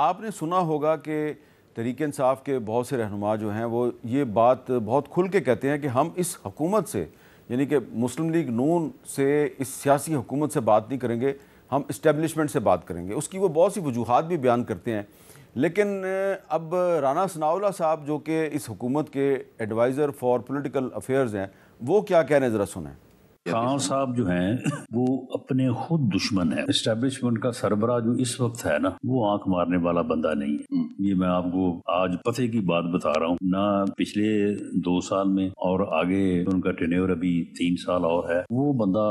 آپ نے سنا ہوگا کہ تحریک انصاف کے بہت سے رہنما جو ہیں وہ یہ بات بہت کھل کے کہتے ہیں کہ ہم اس حکومت سے یعنی کہ مسلم لیگ نون سے اس سیاسی حکومت سے بات نہیں کریں گے، ہم اسٹیبلشمنٹ سے بات کریں گے۔ اس کی وہ بہت سی وجوہات بھی بیان کرتے ہیں، لیکن اب رانا ثناءاللہ صاحب جو کہ اس حکومت کے ایڈوائزر فار پولیٹیکل افیئرز ہیں، وہ کیا کہہ رہے ہیں ذرا سنیں۔ خان صاحب جو ہیں وہ اپنے خود دشمن ہیں۔ اسٹیبلشمنٹ کا سربراہ جو اس وقت ہے نا، وہ آنکھ مارنے والا بندہ نہیں ہے۔ یہ میں آپ کو آج پتے کی بات بتا رہا ہوں، نہ پچھلے 2 سال میں اور آگے ان کا ٹینیور ابھی 3 سال اور ہے، وہ بندہ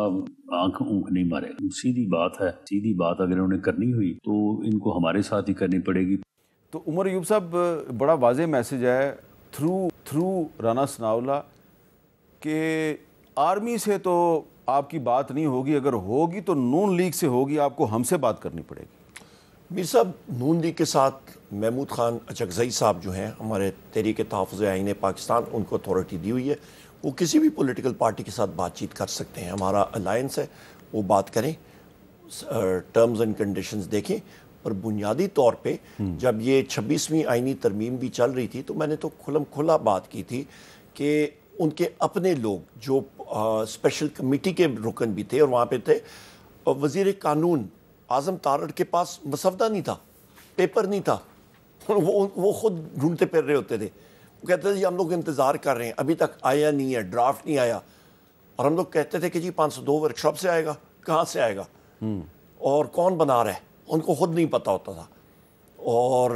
آنکھ اونکھ نہیں مارے گا۔ سیدھی بات ہے، سیدھی بات اگر انہیں کرنی ہوئی تو ان کو ہمارے ساتھ ہی کرنی پڑے گی۔ تو عمر ایوب صاحب، بڑا واضح میسج ہے تھرو رانا ثناءاللہ کہ آرمی سے تو آپ کی بات نہیں ہوگی، اگر ہوگی تو نون لیگ سے ہوگی، آپ کو ہم سے بات کرنی پڑے گی۔ میر صاحب، نون لیگ کے ساتھ محمود خان اچکزئی صاحب جو ہیں، ہمارے تحریک تحفظ آئین پاکستان، ان کو اتھارٹی دی ہوئی ہے، وہ کسی بھی پولیٹیکل پارٹی کے ساتھ بات چیت کر سکتے ہیں۔ ہمارا الائنس ہے، وہ بات کریں، ٹرمز اینڈ کنڈیشنز دیکھیں۔ اور بنیادی طور پہ جب یہ 26ویں آئینی ترمیم بھی چل رہی تھی تو میں نے تو کھلم کھلا بات کی تھی کہ ان کے اپنے لوگ جو اسپیشل کمیٹی کے رکن بھی تھے اور وہاں پہ تھے، وزیر قانون اعظم تارڑ کے پاس مسودہ نہیں تھا، پیپر نہیں تھا، وہ خود ڈھونڈتے پھر رہے ہوتے تھے۔ وہ کہتے تھے جی ہم لوگ انتظار کر رہے ہیں، ابھی تک آیا نہیں ہے، ڈرافٹ نہیں آیا۔ اور ہم لوگ کہتے تھے کہ جی 502 ورکشاپ سے آئے گا، کہاں سے آئے گا اور کون بنا رہا ہے، ان کو خود نہیں پتہ ہوتا تھا۔ اور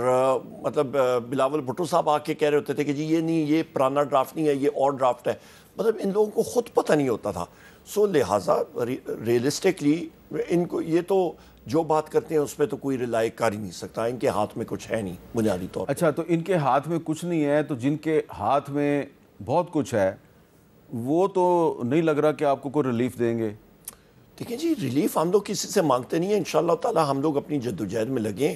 مطلب بلاول بھٹو صاحب آ کے کہہ رہے ہوتے تھے کہ جی یہ نہیں، یہ پرانا ڈرافٹ نہیں ہے، یہ اور ڈرافٹ ہے۔ مطلب ان لوگوں کو خود پتہ نہیں ہوتا تھا۔ سو لہٰذا ریئلسٹکلی ان کو یہ تو جو بات کرتے ہیں اس پہ تو کوئی ریلائی کر ہی نہیں سکتا، ان کے ہاتھ میں کچھ ہے نہیں بنیادی طور پر۔ اچھا، تو ان کے ہاتھ میں کچھ نہیں ہے، تو جن کے ہاتھ میں بہت کچھ ہے وہ تو نہیں لگ رہا کہ آپ کو کوئی ریلیف دیں گے۔ دیکھیں جی، ریلیف ہم لوگ کسی سے مانگتے نہیں ہیں، انشاءاللہ تعالی ہم لوگ اپنی جدوجہد میں لگیں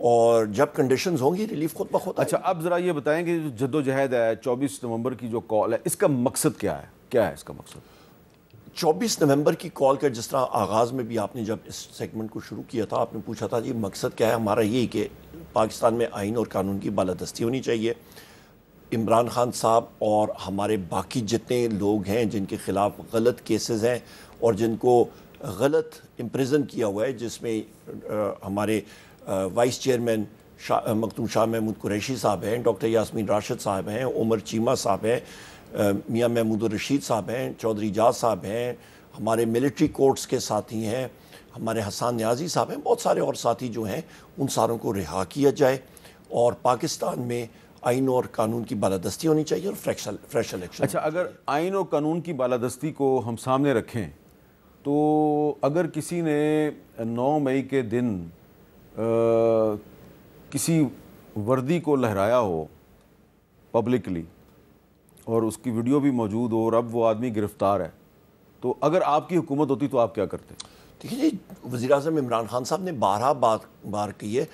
اور جب کنڈیشنز ہوں گی ریلیف خود بخود۔ اچھا، اب ذرا یہ بتائیں کہ جدوجہد ہے 24 نومبر کی جو کال ہے، اس کا مقصد کیا ہے؟ کیا ہے اس کا مقصد؟ 24 نومبر کی کال کا جس طرح آغاز میں بھی آپ نے جب اس سیگمنٹ کو شروع کیا تھا، آپ نے پوچھا تھا جی مقصد کیا ہے ہمارا، یہی کہ پاکستان میں آئین اور قانون کی بالادستی ہونی چاہیے۔ عمران خان صاحب اور ہمارے باقی جتنے لوگ ہیں جن کے خلاف غلط کیسز ہیں اور جن کو غلط امپریزن کیا ہوا ہے، جس میں ہمارے وائس چیئرمین مختوم شاہ محمود قریشی صاحب ہیں، ڈاکٹر یاسمین راشد صاحب ہیں، عمر چیمہ صاحب ہیں، میاں محمود الرشید صاحب ہیں، چودھری اجاز صاحب ہیں، ہمارے ملٹری کورٹس کے ساتھی ہیں، ہمارے حسان نیازی صاحب ہیں، بہت سارے اور ساتھی جو ہیں، ان ساروں کو رہا کیا جائے اور پاکستان میں آئین اور قانون کی بالادستی ہونی چاہیے اور فریش الیکشن۔ اچھا، اگر آئین و قانون کی بالادستی کو ہم سامنے رکھیں تو اگر کسی نے 9 مئی کے دن کسی وردی کو لہرایا ہو پبلکلی اور اس کی ویڈیو بھی موجود ہو اور اب وہ آدمی گرفتار ہے، تو اگر آپ کی حکومت ہوتی تو آپ کیا کرتے؟ دیکھیں جی، وزیر اعظم عمران خان صاحب نے بار کی ہے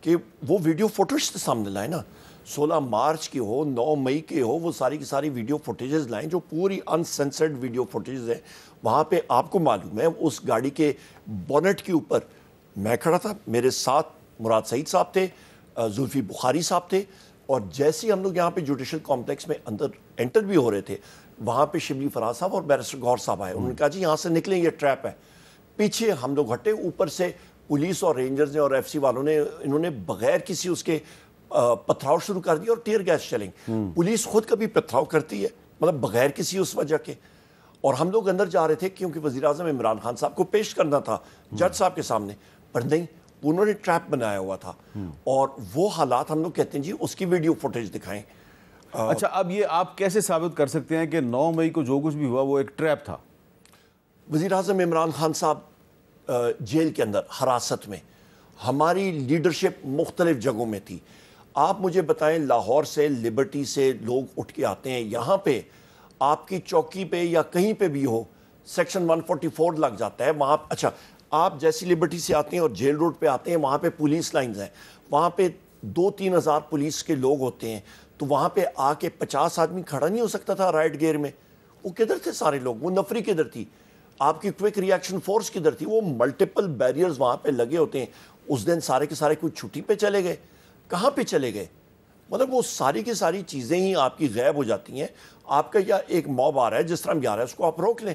کہ وہ ویڈیو فوٹیج سامنے لائیں نا، 16 مارچ کی ہو، 9 مئی کے ہو، وہ ساری کی ساری ویڈیو فوٹیجز لائیں جو پوری انسنسرڈ ویڈیو فوٹیجز ہیں۔ وہاں پہ آپ کو معلوم ہے اس گاڑی کے بونٹ کے اوپر میں کھڑا تھا، میرے ساتھ مراد سعید صاحب تھے، زلفی بخاری صاحب تھے، اور جیسے ہی ہم لوگ یہاں پہ جوڈیشل کمپلیکس میں اندر انٹر بھی ہو رہے تھے، وہاں پہ شبلی فراز صاحب اور بیرسٹر گوھر صاحب آئے، انہوں نے کہا جی یہاں سے نکلیں، یہ ٹریپ ہے۔ پیچھے ہم لوگ ہٹے، اوپر سے پولیس اور رینجرز نے اور ایف سی والوں نے انہوں نے بغیر کسی اس کے پتھراؤ شروع کر دیا اور ٹیئر گیس چلیں۔ پولیس خود کبھی پتھراؤ کرتی ہے، مطلب بغیر کسی اس وجہ کے، اور ہم لوگ اندر جا رہے تھے کیونکہ وزیر اعظم عمران خان صاحب کو پیش کرنا تھا جج صاحب کے سامنے، پر نہیں، انہوں نے ٹریپ بنایا ہوا تھا، اور وہ حالات ہم لوگ کہتے ہیں جی اس کی ویڈیو فوٹیج دکھائیں۔ اچھا، اب یہ آپ کیسے ثابت کر سکتے ہیں کہ 9 مئی کو جو کچھ بھی ہوا وہ ایک ٹریپ تھا؟ وزیر اعظم عمران خان صاحب جیل کے اندر حراست میں، ہماری لیڈرشپ مختلف جگہوں میں تھی۔ آپ مجھے بتائیں، لاہور سے لبرٹی سے لوگ اٹھ کے آتے ہیں، یہاں پہ آپ کی چوکی پہ یا کہیں پہ بھی ہو سیکشن 144 لگ جاتا ہے وہاں۔ اچھا، آپ جیسی لبرٹی سے آتے ہیں اور جیل روڈ پہ آتے ہیں، وہاں پہ پولیس لائنز ہیں، وہاں پہ 2-3 ہزار پولیس کے لوگ ہوتے ہیں، تو وہاں پہ آ کے 50 آدمی کھڑا نہیں ہو سکتا تھا رائٹ گیئر میں۔ وہ کدھر تھے سارے لوگ؟ وہ نفری کدھر تھی؟ آپ کی کوئک ری ایکشن فورس کدھر تھی؟ وہ ملٹیپل بیریئرز وہاں پہ لگے ہوتے ہیں، اس دن سارے کے سارے کوئی چھٹی پہ چلے گئے؟ کہاں پہ چلے گئے؟ مطلب وہ ساری کی ساری چیزیں ہی آپ کی غائب ہو جاتی ہیں. آپ کا یا ایک موب آ رہا ہے جس طرح ہم جا رہا ہے اس کو آپ روک لیں,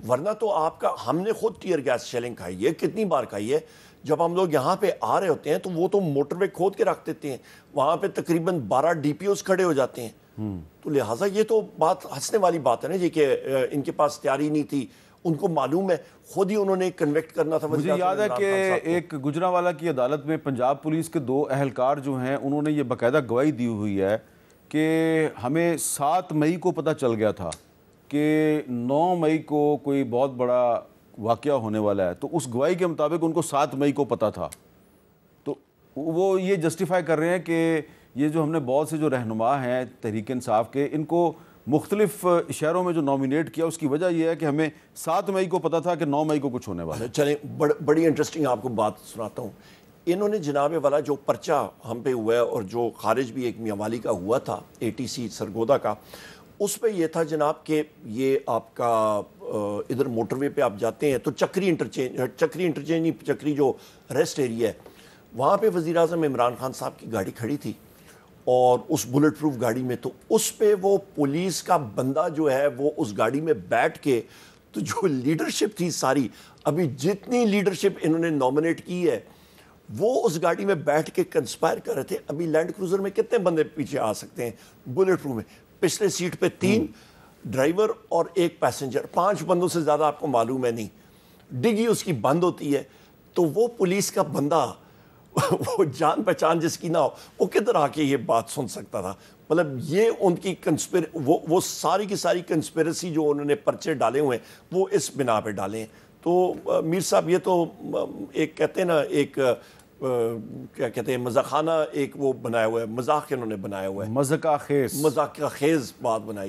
ورنہ تو آپ کا, ہم نے خود ٹیئر گیس شیلنگ کھائی ہے, کتنی بار کھائی ہے. جب ہم لوگ یہاں پہ آ رہے ہوتے ہیں تو وہ تو موٹر وے کھود کے رکھ دیتے ہیں, وہاں پہ تقریباً 12 ڈی پی اوز کھڑے ہو جاتے ہیں. تو لہٰذا یہ تو بات ہنسنے والی بات ہے نا جی کہ ان کے پاس تیاری نہیں تھی, ان کو معلوم ہے, خود ہی انہوں نے کنویکٹ کرنا تھا. مجھے یاد ہے کہ ایک گجرانوالہ کی عدالت میں پنجاب پولیس کے 2 اہلکار جو ہیں انہوں نے یہ باقاعدہ گواہی دی ہوئی ہے کہ ہمیں 7 مئی کو پتہ چل گیا تھا کہ 9 مئی کو کوئی بہت بڑا واقعہ ہونے والا ہے. تو اس گواہی کے مطابق ان کو 7 مئی کو پتہ تھا. تو وہ یہ جسٹیفائی کر رہے ہیں کہ یہ جو ہم نے بہت سے جو رہنما ہیں تحریک انصاف کے, ان کو مختلف شہروں میں جو نامینیٹ کیا اس کی وجہ یہ ہے کہ ہمیں 7 مئی کو پتہ تھا کہ 9 مئی کو کچھ ہونے والا ہے. چلیں بڑی انٹرسٹنگ آپ کو بات سناتا ہوں. انہوں نے جناب والا جو پرچہ ہم پہ ہوا ہے اور جو خارج بھی ایک میاں والی کا ہوا تھا ATC سرگودا کا, اس پہ یہ تھا جناب کہ یہ آپ کا ادھر موٹر وے پہ آپ جاتے ہیں تو چکری انٹرچینج جو ریسٹ ایریا ہے وہاں پہ وزیر اعظم عمران خان صاحب کی گاڑی کھڑی تھی, اور اس بلٹ پروف گاڑی میں, تو اس پہ وہ پولیس کا بندہ جو ہے وہ اس گاڑی میں بیٹھ کے, تو جو لیڈرشپ تھی ساری, ابھی جتنی لیڈرشپ انہوں نے نامنیٹ کی ہے وہ اس گاڑی میں بیٹھ کے کنسپائر کر رہے تھے. ابھی لینڈ کروزر میں کتنے بندے پیچھے آ سکتے ہیں, بلٹ پروف میں پچھلے سیٹ پہ 3 ڈرائیور اور 1 پیسنجر, 5 بندوں سے زیادہ آپ کو معلوم ہے نہیں. ڈگی اس کی بند ہوتی ہے, تو وہ پولیس کا بندہ وہ جان پہچان جس کی نہ ہو وہ کدھر آ کے یہ بات سن سکتا تھا. مطلب یہ ان کی وہ ساری کی ساری کنسپیرسی جو انہوں نے پرچے ڈالے ہوئے ہیں وہ اس بنا پہ ڈالے ہیں. تو میر صاحب یہ تو ایک کہتے ہیں نا, ایک کیا کہتے ہیں مزاخانہ, ایک وہ بنایا ہوا ہے, مذاق انہوں نے بنایا ہوا ہے, مذاق خیز بات بنائی.